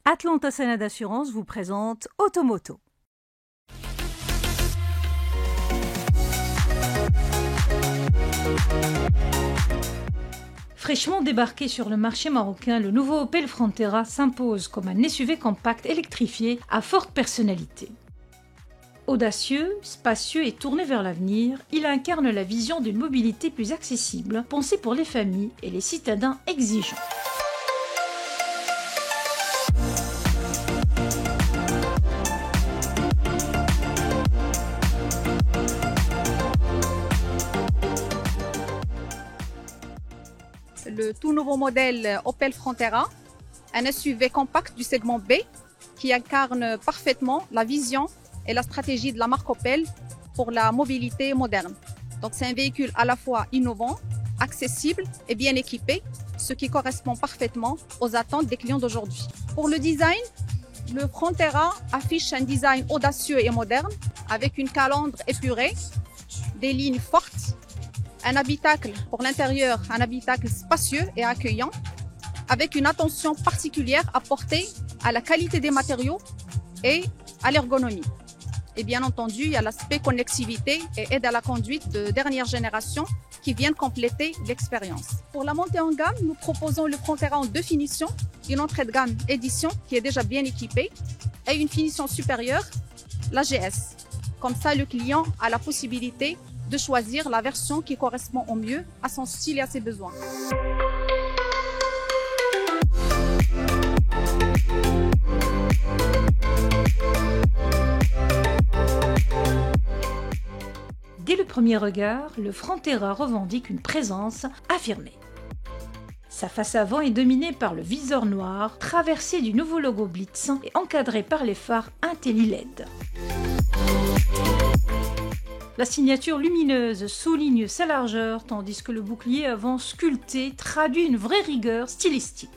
Atlanta Sénat Assurance vous présente Automoto. Fraîchement débarqué sur le marché marocain, le nouveau Opel Frontera s'impose comme un SUV compact électrifié à forte personnalité. Audacieux, spacieux et tourné vers l'avenir, il incarne la vision d'une mobilité plus accessible, pensée pour les familles et les citadins exigeants. Le tout nouveau modèle Opel Frontera, un SUV compact du segment B qui incarne parfaitement la vision et la stratégie de la marque Opel pour la mobilité moderne. Donc c'est un véhicule à la fois innovant, accessible et bien équipé, ce qui correspond parfaitement aux attentes des clients d'aujourd'hui. Pour le design, le Frontera affiche un design audacieux et moderne avec une calandre épurée, des lignes fortes, un habitacle pour l'intérieur, un habitacle spacieux et accueillant, avec une attention particulière apportée à la qualité des matériaux et à l'ergonomie. Et bien entendu, il y a l'aspect connectivité et aide à la conduite de dernière génération qui viennent compléter l'expérience. Pour la montée en gamme, nous proposons le Frontera en deux finitions, une entrée de gamme édition qui est déjà bien équipée et une finition supérieure, la GS. Comme ça, le client a la possibilité de choisir la version qui correspond au mieux à son style et à ses besoins. Dès le premier regard, le Frontera revendique une présence affirmée. Sa face avant est dominée par le viseur noir, traversé du nouveau logo Blitz et encadré par les phares IntelliLED. La signature lumineuse souligne sa largeur, tandis que le bouclier avant sculpté traduit une vraie rigueur stylistique.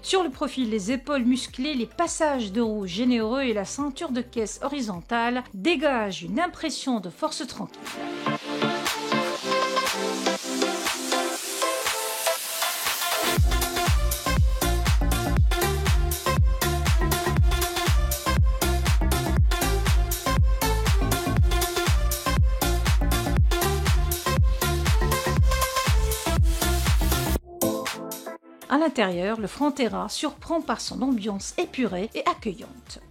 Sur le profil, les épaules musclées, les passages de roues généreux et la ceinture de caisse horizontale dégagent une impression de force tranquille. À l'intérieur, le Frontera surprend par son ambiance épurée et accueillante.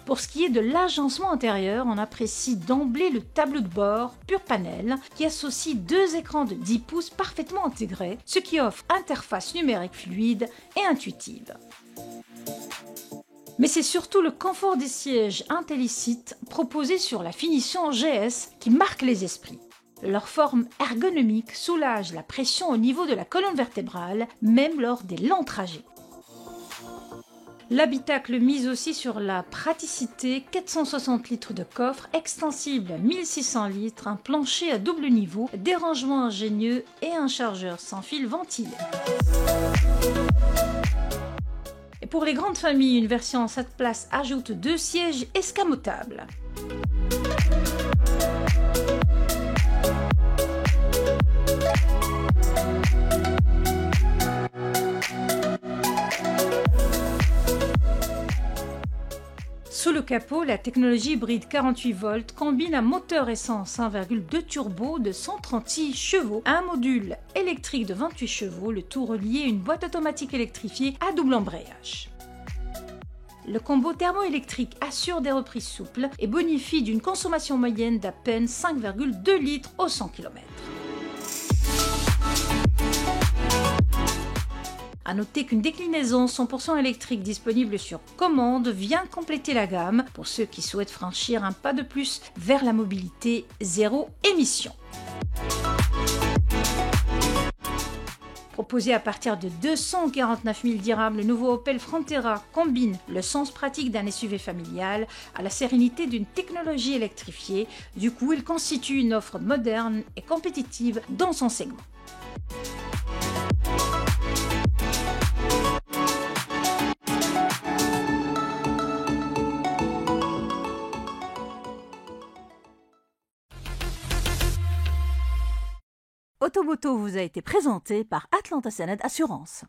Pour ce qui est de l'agencement intérieur, on apprécie d'emblée le tableau de bord pur panel qui associe deux écrans de 10 pouces parfaitement intégrés, ce qui offre interface numérique fluide et intuitive. Mais c'est surtout le confort des sièges IntelliSeat proposé sur la finition GS qui marque les esprits. Leur forme ergonomique soulage la pression au niveau de la colonne vertébrale, même lors des lents trajets. L'habitacle mise aussi sur la praticité, 460 litres de coffre, extensible à 1600 litres, un plancher à double niveau, des rangements ingénieux et un chargeur sans fil ventilé. Et pour les grandes familles, une version en 7 places ajoute 2 sièges escamotables. Sous le capot, la technologie hybride 48 volts combine un moteur essence 1,2 turbo de 136 chevaux, un module électrique de 28 chevaux, le tout relié à une boîte automatique électrifiée à double embrayage. Le combo thermoélectrique assure des reprises souples et bonifie d'une consommation moyenne d'à peine 5,2 litres au 100 km. A noter qu'une déclinaison 100% électrique disponible sur commande vient compléter la gamme pour ceux qui souhaitent franchir un pas de plus vers la mobilité zéro émission. Proposé à partir de 249 000 dirhams, le nouveau Opel Frontera combine le sens pratique d'un SUV familial à la sérénité d'une technologie électrifiée. Du coup, il constitue une offre moderne et compétitive dans son segment. Automoto vous a été présenté par Atlanta Sénat Assurance.